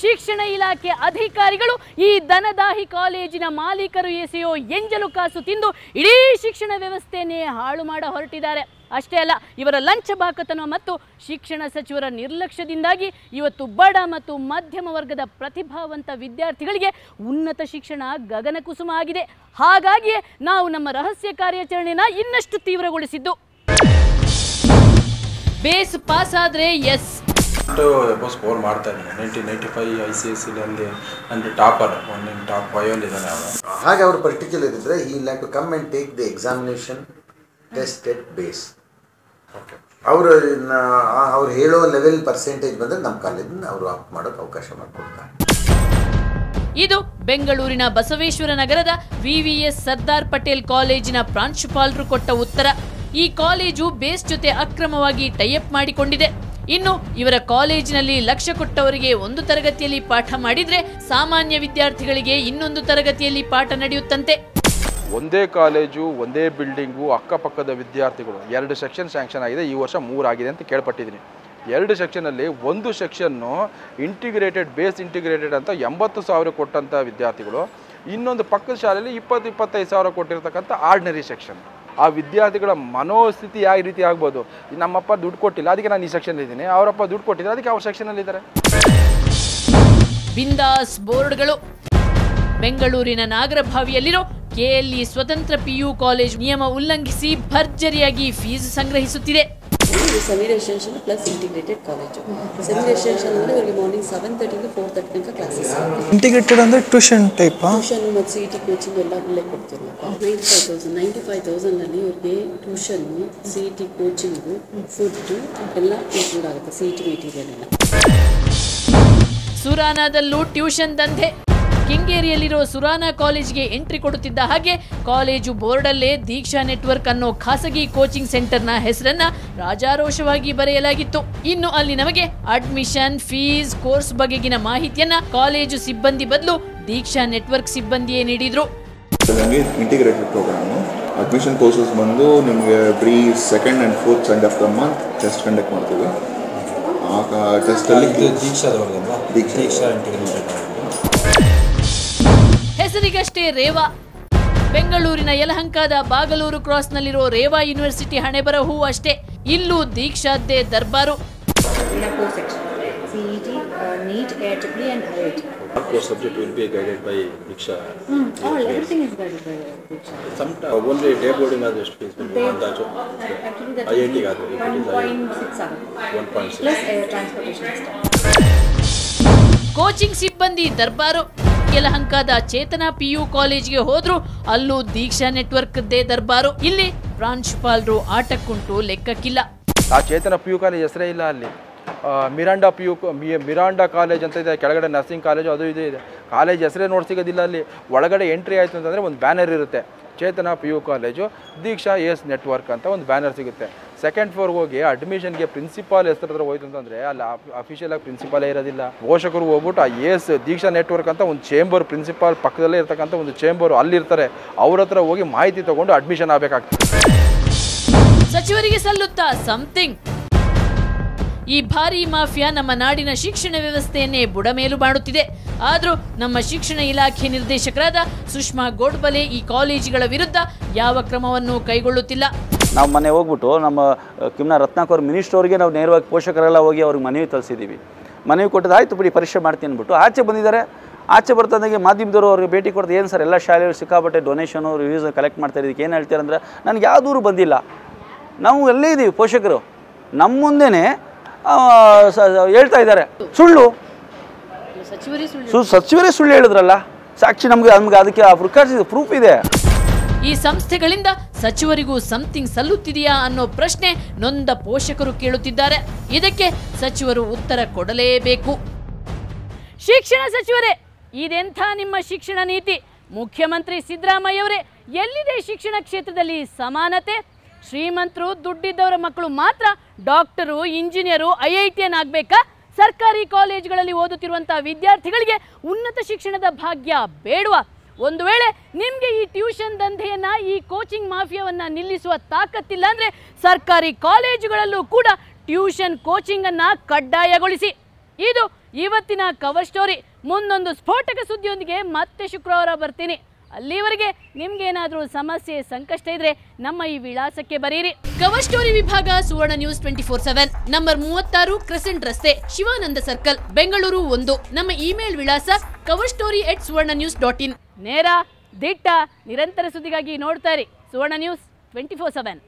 ಶಿಕ್ಷಣ ಇಲಾಖೆ ಅಧಿಕಾರಿಗಳು ಈ ದನದಾಹಿ ಕಾಲೇಜಿನ ಮಾಲೀಕರು ಎಸೆಯೋ ಎಂಜಲು ಕಾಸು ತಿಂದು ಇಡೀ ಶಿಕ್ಷಣ ವ್ಯವಸ್ಥೆಯನ್ನೇ ಹಾಳು ಮಾಡ ಹೊರಟಿದ್ದಾರೆ. ಅಷ್ಟೇ ಅಲ್ಲ, ಇವರ ಲಂಚ ಬಾಕತನ ಮತ್ತು ಶಿಕ್ಷಣ ಸಚಿವರ ನಿರ್ಲಕ್ಷ್ಯದಿಂದಾಗಿ ಇವತ್ತು ಬಡ ಮತ್ತು ಮಧ್ಯಮ ವರ್ಗದ ಪ್ರತಿಭಾವಂತ ವಿದ್ಯಾರ್ಥಿಗಳಿಗೆ ಉನ್ನತ ಶಿಕ್ಷಣ ಗಗನಕುಸುಮ ಆಗಿದೆ. ಹಾಗಾಗಿಯೇ ನಾವು ನಮ್ಮ ರಹಸ್ಯ ಕಾರ್ಯಾಚರಣೆನ ಇನ್ನಷ್ಟು ತೀವ್ರಗೊಳಿಸಿದ್ದು. ಬೇಸ್ ಪಾಸ್ ಆದ್ರೆ ಎಸ್ ಸ್ಕೋರ್ ಮಾಡ್ತಾನೆ 1995 ICSE ಅಲ್ಲಿ ಅಂದರೆ ಟಾಪರ್ ಟಾಪ್ 5 ಅಲ್ಲಿ ಇದ್ದಾನೆ ಅವನು. ಹಾಗೆ ಅವರು ಪರ್ಟಿಕ್ಯುಲರ್ ಇದ್ದರೆ ಈ like to come and take the examination test at base. ಅವ್ರು ಹೇಳೋ ಲೆವೆಲ್ ಪರ್ಸೆಂಟೇಜ್ ಬಂದರೆ ನಮ್ಮ ಕಾಲೇಜಿನ ಅವರು ಅಪ್ ಮಾಡೋಕ್ಕೆ ಅವಕಾಶ ಮಾಡಿಕೊಡ್ತಾರೆ. ಇದು ಬೆಂಗಳೂರಿನ ಬಸವೇಶ್ವರ ನಗರದ VVS ಸರ್ದಾರ್ ಪಟೇಲ್ ಕಾಲೇಜಿನ ಪ್ರಾಂಶುಪಾಲರು ಕೊಟ್ಟ ಉತ್ತರ. ಈ ಕಾಲೇಜು ಬೇಸ್ ಜೊತೆ ಅಕ್ರಮವಾಗಿ ಟೈಅಪ್ ಮಾಡಿಕೊಂಡಿದೆ. ಇನ್ನು ಇವರ ಕಾಲೇಜಿನಲ್ಲಿ ಲಕ್ಷ ಕೊಟ್ಟವರಿಗೆ ಒಂದು ತರಗತಿಯಲ್ಲಿ ಪಾಠ ಮಾಡಿದ್ರೆ ಸಾಮಾನ್ಯ ವಿದ್ಯಾರ್ಥಿಗಳಿಗೆ ಇನ್ನೊಂದು ತರಗತಿಯಲ್ಲಿ ಪಾಠ ನಡೆಯುತ್ತಂತೆ. ಒಂದೇ ಕಾಲೇಜು, ಒಂದೇ ಬಿಲ್ಡಿಂಗು, ಅಕ್ಕಪಕ್ಕದ ವಿದ್ಯಾರ್ಥಿಗಳು 2 ಸೆಕ್ಷನ್ ಸ್ಯಾಂಕ್ಷನ್ ಆಗಿದೆ. ಈ ವರ್ಷ 3 ಆಗಿದೆ ಅಂತ ಕೇಳ್ಪಟ್ಟಿದ್ದೀನಿ. 2 ಸೆಕ್ಷನಲ್ಲಿ ಒಂದು ಸೆಕ್ಷನ್ನು ಇಂಟಿಗ್ರೇಟೆಡ್ ಬೇಸ್ ಇಂಟಿಗ್ರೇಟೆಡ್ ಅಂತ 80,000 ಕೊಟ್ಟಂಥ ವಿದ್ಯಾರ್ಥಿಗಳು, ಇನ್ನೊಂದು ಪಕ್ಕದ ಶಾಲೆಯಲ್ಲಿ 20-25,000 ಕೊಟ್ಟಿರ್ತಕ್ಕಂಥ ಆರ್ಡಿನರಿ ಸೆಕ್ಷನ್. ಆ ವಿದ್ಯಾರ್ಥಿಗಳ ಮನೋಸ್ಥಿತಿ ಯಾವ ರೀತಿ ಆಗ್ಬೋದು, ನಮ್ಮಪ್ಪ ದುಡ್ಡು ಕೊಟ್ಟಿಲ್ಲ ಅದಕ್ಕೆ ನಾನು ಈ ಸೆಕ್ಷನ್ ಇದ್ದೀನಿ, ಅವರಪ್ಪ ದುಡ್ಡು ಕೊಟ್ಟಿದ್ದಾರೆ ಅದಕ್ಕೆ ಅವ್ರ ಸೆಕ್ಷನಲ್ಲಿದ್ದಾರೆ. ಬಿಂದಾಸ್ ಬೋರ್ಡ್ಗಳು. ಬೆಂಗಳೂರಿನ ನಾಗರಭಾವಿಯಲ್ಲಿರೋ KLE ಸ್ವತಂತ್ರ PU ಕಾಲೇಜ್ ನಿಯಮ ಉಲ್ಲಂಘಿಸಿ ಭರ್ಜರಿಯಾಗಿ ಫೀಸ್ ಸಂಗ್ರಹಿಸುತ್ತಿದೆ. Semi residential plus integrated college. Semi residential ಅಂದರೆ ಇವರಿಗೆ ಮಾರ್ನಿಂಗ್ 7:30 to 4:30 ತನಕ ಕ್ಲಾಸಸ್. ಇಂಟಿಗ್ರೇಟೆಡ್ ಅಂದರೆ ಟ್ಯೂಷನ್ ಟೈಪ್. ಟ್ಯೂಷನ್ ಮತ್ತು CET ಕೋಚಿಂಗ್ ಎಲ್ಲ ಇಲ್ಲೇ ಕೊಡ್ತೀವಿ. 95,000 ಇವರಿಗೆ ಟ್ಯೂಷನ್ನು, CET ಕೋಚಿಂಗು, ಫುಡ್ಡು ಎಲ್ಲ ಇನ್ಕ್ಲೂಡ್ ಆಗುತ್ತೆ. CET ಮೆಟೀರಿಯಲ್ ಎಲ್ಲ. ಸುರಾನಾದಲ್ಲೂ ಟ್ಯೂಷನ್ ದಂಧೆ. ಕೆಂಗೇರಿಯಲ್ಲಿರೋ ಸುರಾನಾ ಕಾಲೇಜ್ಗೆ ಎಂಟ್ರಿ ಕೊಡುತ್ತಿದ್ದ ಹಾಗೆ ಕಾಲೇಜು ಬೋರ್ಡಲ್ಲೇ ದೀಕ್ಷಾ ನೆಟ್ವರ್ಕ್ ಅನ್ನೋ ಖಾಸಗಿ ಕೋಚಿಂಗ್ ಸೆಂಟರ್ನ ಹೆಸರನ್ನ ರಾಜಾರೋಷವಾಗಿ ಬರೆಯಲಾಗಿತ್ತು. ಇನ್ನು ಅಲ್ಲಿ ನಮಗೆ ಅಡ್ಮಿಷನ್, ಫೀಸ್, ಕೋರ್ಸ್ ಬಗೆಗಿನ ಮಾಹಿತಿಯನ್ನ ಕಾಲೇಜು ಸಿಬ್ಬಂದಿ ಬದಲು ದೀಕ್ಷಾ ನೆಟ್ವರ್ಕ್ ಸಿಬ್ಬಂದಿಯೇ ನೀಡಿದ್ರು. ಇಂಟಿಗ್ರೇಟೆಡ್ ಪ್ರೋಗ್ರಾಮು ಅಡ್ಮಿಷನ್ ಕೋರ್ಸಸ್ ಬಂದು ನಿಮಗೆ every 2nd and 4th Sunday of the month test conduct ಮಾಡ್ತೀವಿ. ಆ ಟೆಸ್ಟಲ್ಲಿ ದೀಕ್ಷಾ ಹೆಸರಿಗಷ್ಟೇ ರೇವಾ. ಬೆಂಗಳೂರಿನ ಯಲಹಂಕದ ಬಾಗಲೂರು ಕ್ರಾಸ್ನಲ್ಲಿರೋ ರೇವಾ ಯೂನಿವರ್ಸಿಟಿ ಹಣೆಬರಹೂ ಅಷ್ಟೇ. ಇಲ್ಲೂ ದೀಕ್ಷಾದ್ದೇ ದರ್ಬಾರು. CET, NEET, AIEEE and IIT. Our course subject will be guided by Diksha. All everything is guided by Diksha. Sometimes only day boarding are just fees. Actually that IIT got 1.6 1.6 plus transportation extra. Coaching ಸಿಬ್ಬಂದಿ ದರ್ಬಾರು. ಯಲಹಂಕದ Chetana PU ಕಾಲೇಜ್ಗೆ ಹೋದ್ರು, ಅಲ್ಲೂ ದೀಕ್ಷಾ ನೆಟ್ವರ್ಕ್ದೇ ದರ್ಬಾರು. ಇಲ್ಲಿ ಪ್ರಾಂಶುಪಾಲರು ಆಟಕ್ಕುಂಟು ಲೆಕ್ಕಕ್ಕಿಲ್ಲ. ಆ ಚೇತನ PU college ಹೆಸರೇ ಇಲ್ಲ ಅಲ್ಲಿ. ಮಿರಾಂಡಾ ಕಾಲೇಜ್ ಅಂತ ಇದೆ, ಕೆಳಗಡೆ ನರ್ಸಿಂಗ್ ಕಾಲೇಜು ಅದು ಇದು ಇದೆ. ಕಾಲೇಜ್ ಹೆಸರೇ ನೋಡಿ ಸಿಗೋದಿಲ್ಲ ಅಲ್ಲಿ. ಒಳಗಡೆ ಎಂಟ್ರಿ ಆಯಿತು ಅಂತಂದರೆ ಒಂದು ಬ್ಯಾನರ್ ಇರುತ್ತೆ, ಚೇತನ PU ಕಾಲೇಜು ದೀಕ್ಷಾ AS ನೆಟ್ವರ್ಕ್ ಅಂತ ಒಂದು ಬ್ಯಾನರ್ ಸಿಗುತ್ತೆ. 2nd ಫ್ಲೋರ್ಗೆ ಹೋಗಿ ಅಡ್ಮಿಷನ್ಗೆ ಪ್ರಿನ್ಸಿಪಾಲ್ ಹೆಸರು ಹತ್ರ ಹೋಯ್ತು ಅಂತಂದರೆ ಅಲ್ಲಿ ಅಫಿಷಿಯಲಾಗಿ ಪ್ರಿನ್ಸಿಪಾಲೇ ಇರೋದಿಲ್ಲ. ಪೋಷಕರು ಹೋಗ್ಬಿಟ್ಟು ಆ AS ದೀಕ್ಷಾ ನೆಟ್ವರ್ಕ್ ಅಂತ ಒಂದು ಚೇಂಬರ್, ಪ್ರಿನ್ಸಿಪಾಲ್ ಪಕ್ಕದಲ್ಲೇ ಇರ್ತಕ್ಕಂಥ ಒಂದು ಚೇಂಬರು ಅಲ್ಲಿರ್ತಾರೆ, ಅವ್ರ ಹತ್ರ ಹೋಗಿ ಮಾಹಿತಿ ತೊಗೊಂಡು ಅಡ್ಮಿಷನ್ ಆಗಬೇಕಾಗ್ತದೆ. ಸಚಿವರಿಗೆ ಸಲ್ಲುತ್ತಾ ಸಮಥಿಂಗ್. ಈ ಭಾರೀ ಮಾಫಿಯಾ ನಮ್ಮ ನಾಡಿನ ಶಿಕ್ಷಣ ವ್ಯವಸ್ಥೆಯನ್ನೇ ಬುಡಮೇಲು ಮಾಡುತ್ತಿದೆ. ಆದರೂ ನಮ್ಮ ಶಿಕ್ಷಣ ಇಲಾಖೆ ನಿರ್ದೇಶಕರಾದ ಸುಷ್ಮಾ ಗೋಡ್ಬಲೆ ಈ ಕಾಲೇಜುಗಳ ವಿರುದ್ಧ ಯಾವ ಕ್ರಮವನ್ನು ಕೈಗೊಳ್ಳುತ್ತಿಲ್ಲ. ನಾವು ಮನೆ ಹೋಗ್ಬಿಟ್ಟು ನಮ್ಮ ಕಿಮ್ನ ರತ್ನಾಕರ್ ಮಿನಿಸ್ಟರ್ ಅವರಿಗೆ ನಾವು ನೇರವಾಗಿ ಪೋಷಕರೆಲ್ಲ ಹೋಗಿ ಅವ್ರಿಗೆ ಮನವಿ ತರಿಸಿದ್ದೀವಿ. ಮನವಿ ಕೊಟ್ಟದ್ದು ಆಯಿತು ಬಿಡಿ ಪರೀಕ್ಷೆ ಮಾಡ್ತೀನಿ ಅಂದ್ಬಿಟ್ಟು ಆಚೆ ಬಂದಿದ್ದಾರೆ. ಆಚೆ ಬರ್ತಂದಾಗೆ ಮಾಧ್ಯಮದವರು ಅವ್ರಿಗೆ ಭೇಟಿ ಕೊಡ್ತಾರೆ. ಏನು ಸರ್ ಎಲ್ಲ ಶಾಲೆಗಳು ಸಿಕ್ಕಾಪಟ್ಟೆ ಡೊನೇಷನು ರಿವ್ಯೂಸ್ ಕಲೆಕ್ಟ್ ಮಾಡ್ತಾರೆ, ಇದಕ್ಕೆ ಏನು ಹೇಳ್ತಾರೆ ಅಂದರೆ ನನಗೆ ಯಾವ ದೂರು ಬಂದಿಲ್ಲ. ನಾವು ಎಲ್ಲೇ ಇದ್ದೀವಿ, ಪೋಷಕರು ನಮ್ಮ ಮುಂದೆನೇ ಹೇಳ್ತಾ ಇದ್ದಾರೆ ಸುಳ್ಳು. ಸಚಿವರೇ ಸುಳ್ಳು ಹೇಳಿದ್ರಲ್ಲ, ಸಾಕ್ಷಿ ನಮ್ಗೆ ಅದಕ್ಕೆ ಪ್ರೂಫ್ ಇದೆ. ಈ ಸಂಸ್ಥೆಗಳಿಂದ ಸಚಿವರಿಗೂ ಸಮಥಿಂಗ್ ಸಲ್ಲುತ್ತಿದೆಯಾ ಅನ್ನೋ ಪ್ರಶ್ನೆ ನೊಂದ ಪೋಷಕರು ಕೇಳುತ್ತಿದ್ದಾರೆ. ಇದಕ್ಕೆ ಸಚಿವರು ಉತ್ತರ ಕೊಡಲೇಬೇಕು. ಶಿಕ್ಷಣ ಸಚಿವರೇ, ಇದೆಂಥ ನಿಮ್ಮ ಶಿಕ್ಷಣ ನೀತಿ? ಮುಖ್ಯಮಂತ್ರಿ ಸಿದ್ದರಾಮಯ್ಯವರೇ, ಎಲ್ಲಿದೆ ಶಿಕ್ಷಣ ಕ್ಷೇತ್ರದಲ್ಲಿ ಸಮಾನತೆ? ಶ್ರೀಮಂತರು, ದುಡ್ಡಿದ್ದವರ ಮಕ್ಕಳು ಮಾತ್ರ ಡಾಕ್ಟರು, ಇಂಜಿನಿಯರು, IITN ಆಗಬೇಕಾ? ಸರ್ಕಾರಿ ಕಾಲೇಜುಗಳಲ್ಲಿ ಓದುತ್ತಿರುವಂಥ ವಿದ್ಯಾರ್ಥಿಗಳಿಗೆ ಉನ್ನತ ಶಿಕ್ಷಣದ ಭಾಗ್ಯ ಬೇಡವಾ? ಒಂದು ವೇಳೆ ನಿಮಗೆ ಈ ಟ್ಯೂಷನ್ ದಂಧೆಯನ್ನು, ಈ ಕೋಚಿಂಗ್ ಮಾಫಿಯಾವನ್ನು ನಿಲ್ಲಿಸುವ ತಾಕತ್ತಿಲ್ಲ ಅಂದರೆ ಸರ್ಕಾರಿ ಕಾಲೇಜುಗಳಲ್ಲೂ ಕೂಡ ಟ್ಯೂಷನ್ ಕೋಚಿಂಗನ್ನು ಕಡ್ಡಾಯಗೊಳಿಸಿ. ಇದು ಇವತ್ತಿನ ಕವರ್ ಸ್ಟೋರಿ. ಮುಂದೊಂದು ಸ್ಫೋಟಕ ಸುದ್ದಿಯೊಂದಿಗೆ ಮತ್ತೆ ಶುಕ್ರವಾರ ಬರ್ತೀನಿ. ಅಲ್ಲಿವರೆಗೆ ನಿಮ್ಗೇನಾದ್ರೂ ಸಮಸ್ಯೆ ಸಂಕಷ್ಟ ಇದ್ರೆ ನಮ್ಮ ಈ ವಿಳಾಸಕ್ಕೆ ಬರೀರಿ. ಕವರ್ ಸ್ಟೋರಿ ವಿಭಾಗ ಸುವರ್ಣ ನ್ಯೂಸ್ 24/7, ನಂಬರ್ 36 ಕ್ರೆಸೆಂಟ್ ರಸ್ತೆ, ಶಿವಾನಂದ ಸರ್ಕಲ್, ಬೆಂಗಳೂರು 1. ನಮ್ಮ ಇಮೇಲ್ ವಿಳಾಸ coverstory@suvarnanews.in. ನೇರ, ದಿಟ್ಟ, ನಿರಂತರ ಸುದ್ದಿಗಾಗಿ ನೋಡ್ತಾ ಇರಿ ಸುವರ್ಣ ನ್ಯೂಸ್ 24/7.